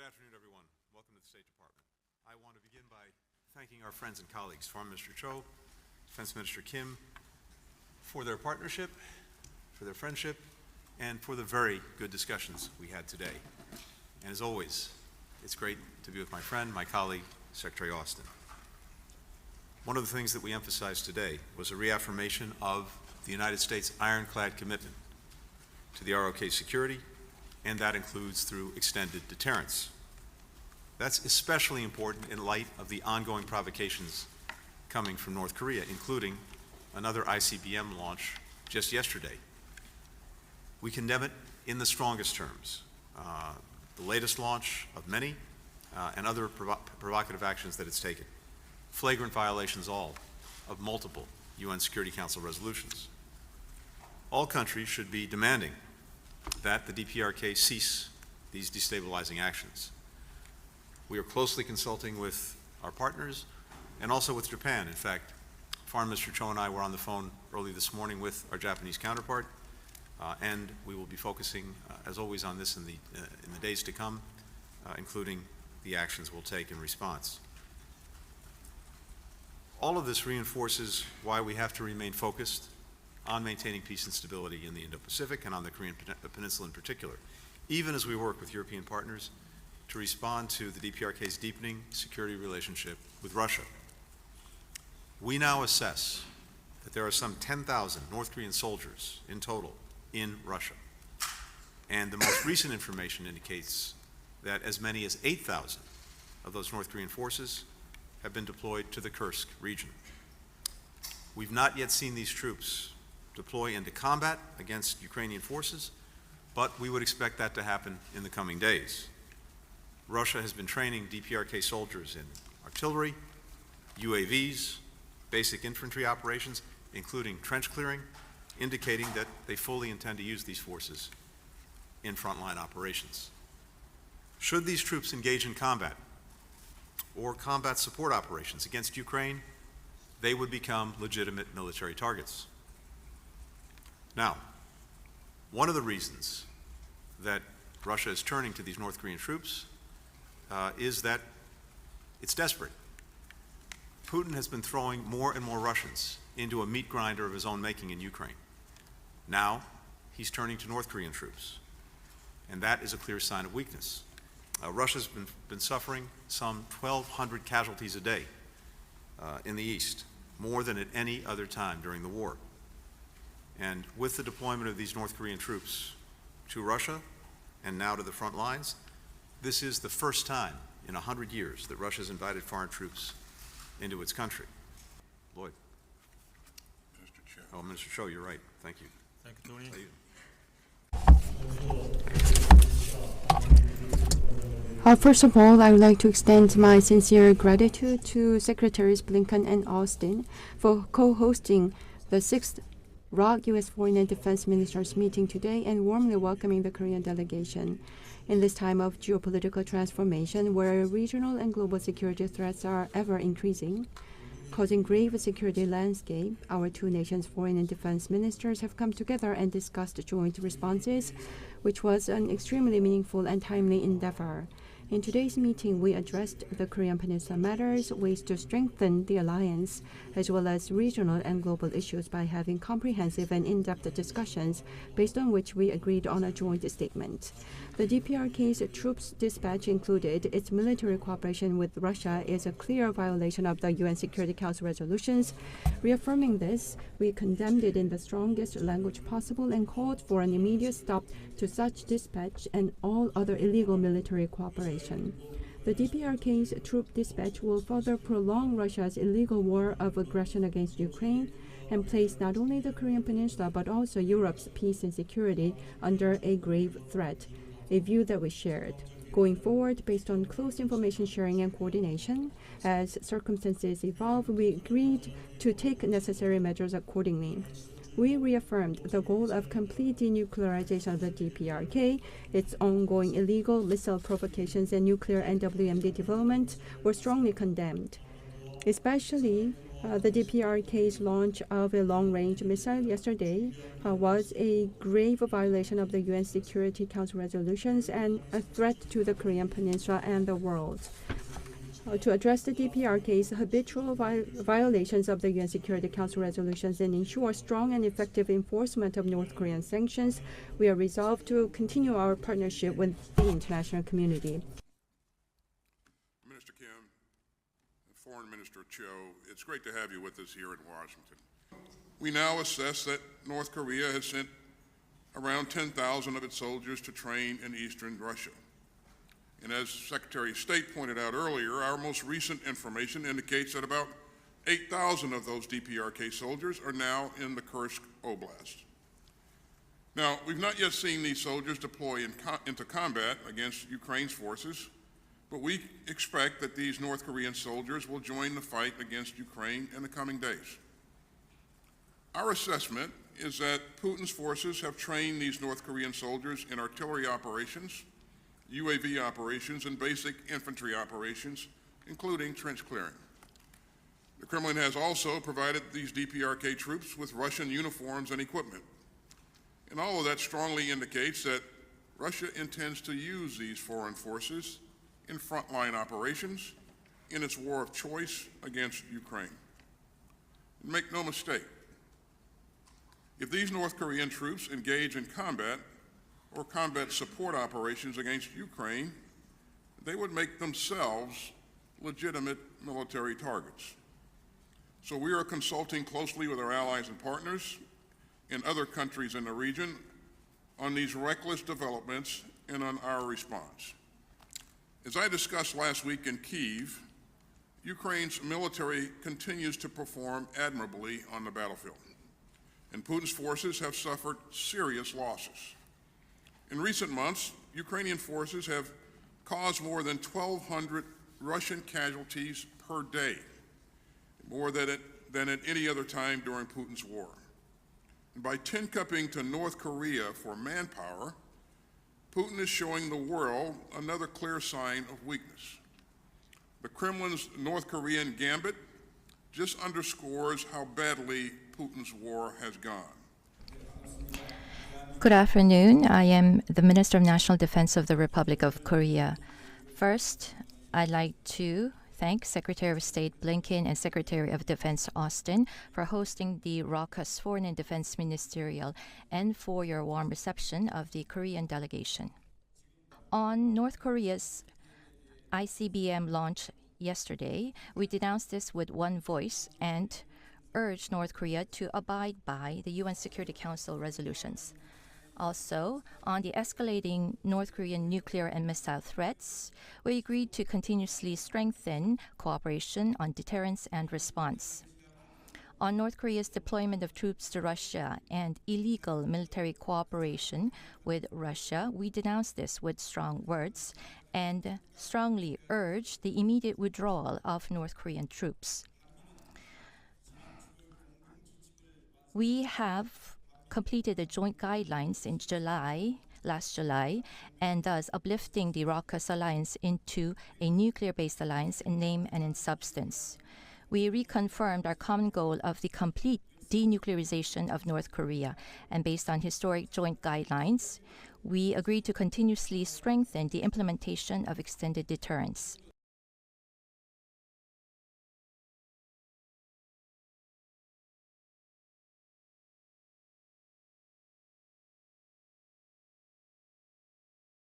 afternoon, everyone. Welcome to the State Department. I want to begin by thanking our friends and colleagues, Foreign Minister Cho, Defense Minister Kim, for their partnership, for their friendship, and for the very good discussions we had today. And as always, it's great to be with my friend, my colleague, Secretary Austin. One of the things that we emphasized today was a reaffirmation of the United States' ironclad commitment to the ROK security, and that includes through extended deterrence. That's especially important in light of the ongoing provocations coming from North Korea, including another ICBM launch just yesterday. We condemn it in the strongest terms. The latest launch of many and other provocative actions that it's taken. Flagrant violations all of multiple UN Security Council resolutions. All countries should be demanding that the DPRK cease these destabilizing actions. We are closely consulting with our partners and also with Japan. In fact, Foreign Minister Cho and I were on the phone early this morning with our Japanese counterpart, and we will be focusing, as always, on this in the days to come, including the actions we'll take in response. All of this reinforces why we have to remain focused on maintaining peace and stability in the Indo-Pacific and on the Korean Peninsula in particular, even as we work with European partners to respond to the DPRK's deepening security relationship with Russia. We now assess that there are some 10,000 North Korean soldiers in total in Russia. And the most recent information indicates that as many as 8,000 of those North Korean forces have been deployed to the Kursk region. We've not yet seen these troops deploy into combat against Ukrainian forces, but we would expect that to happen in the coming days. Russia has been training DPRK soldiers in artillery, UAVs, basic infantry operations, including trench clearing, indicating that they fully intend to use these forces in frontline operations. Should these troops engage in combat or combat support operations against Ukraine, they would become legitimate military targets. Now, one of the reasons that Russia is turning to these North Korean troops is that it's desperate. Putin has been throwing more and more Russians into a meat grinder of his own making in Ukraine. Now, he's turning to North Korean troops, and that is a clear sign of weakness. Russia's been suffering some 1,200 casualties a day in the east, more than at any other time during the war. And with the deployment of these North Korean troops to Russia and now to the front lines, this is the first time in 100 years that Russia has invited foreign troops into its country. Lloyd. Mr. Cho. Oh, Minister Cho, you're right. Thank you. Thank you, Tony. First of all, I would like to extend my sincere gratitude to Secretaries Blinken and Austin for co-hosting the 6th ROK U.S. Foreign and Defense Ministers meeting today and warmly welcoming the Korean delegation. In this time of geopolitical transformation, where regional and global security threats are ever increasing, causing grave security landscape, our two nations' foreign and defense ministers have come together and discussed joint responses, which was an extremely meaningful and timely endeavor. In today's meeting, we addressed the Korean Peninsula matters, ways to strengthen the alliance, as well as regional and global issues by having comprehensive and in-depth discussions, based on which we agreed on a joint statement. The DPRK's troops dispatch included its military cooperation with Russia is a clear violation of the UN Security Council resolutions. Reaffirming this, we condemned it in the strongest language possible and called for an immediate stop to such dispatch and all other illegal military cooperation. The DPRK's troop dispatch will further prolong Russia's illegal war of aggression against Ukraine and place not only the Korean Peninsula but also Europe's peace and security under a grave threat, a view that we shared. Going forward, based on close information sharing and coordination, as circumstances evolve, we agreed to take necessary measures accordingly. We reaffirmed the goal of complete denuclearization of the DPRK. Its ongoing illegal missile provocations and nuclear NWMD development were strongly condemned, especially The DPRK's launch of a long-range missile yesterday was a grave violation of the UN Security Council resolutions and a threat to the Korean Peninsula and the world. To address the DPRK's habitual violations of the UN Security Council resolutions and ensure strong and effective enforcement of North Korean sanctions, we are resolved to continue our partnership with the international community. Minister Kim, Foreign Minister Cho, it's great to have you with us here in Washington. We now assess that North Korea has sent around 10,000 of its soldiers to train in eastern Russia. And as Secretary of State pointed out earlier, our most recent information indicates that about 8,000 of those DPRK soldiers are now in the Kursk Oblast. Now, we've not yet seen these soldiers deploy into combat against Ukraine's forces, but we expect that these North Korean soldiers will join the fight against Ukraine in the coming days. Our assessment is that Putin's forces have trained these North Korean soldiers in artillery operations, UAV operations, and basic infantry operations, including trench clearing. The Kremlin has also provided these DPRK troops with Russian uniforms and equipment. And all of that strongly indicates that Russia intends to use these foreign forces in frontline operations in its war of choice against Ukraine. And make no mistake, if these North Korean troops engage in combat or combat support operations against Ukraine, they would make themselves legitimate military targets. So we are consulting closely with our allies and partners in other countries in the region on these reckless developments and on our response. As I discussed last week in Kyiv, Ukraine's military continues to perform admirably on the battlefield, and Putin's forces have suffered serious losses. In recent months, Ukrainian forces have caused more than 1,200 Russian casualties per day, more than at any other time during Putin's war. And by tin-cupping to North Korea for manpower, Putin is showing the world another clear sign of weakness. The Kremlin's North Korean gambit just underscores how badly Putin's war has gone. Good afternoon. I am the Minister of National Defense of the Republic of Korea. First, I'd like to thank Secretary of State Blinken and Secretary of Defense Austin for hosting the raucous Foreign and Defense Ministerial and for your warm reception of the Korean delegation. On North Korea's ICBM launch yesterday, we denounced this with one voice and urged North Korea to abide by the UN Security Council resolutions. Also, on the escalating North Korean nuclear and missile threats, we agreed to continuously strengthen cooperation on deterrence and response. On North Korea's deployment of troops to Russia and illegal military cooperation with Russia, we denounced this with strong words and strongly urged the immediate withdrawal of North Korean troops. We have completed the joint guidelines in last July, and thus uplifting the raucous alliance into a nuclear-based alliance in name and in substance. We reconfirmed our common goal of the complete denuclearization of North Korea, and based on historic joint guidelines, we agreed to continuously strengthen the implementation of extended deterrence.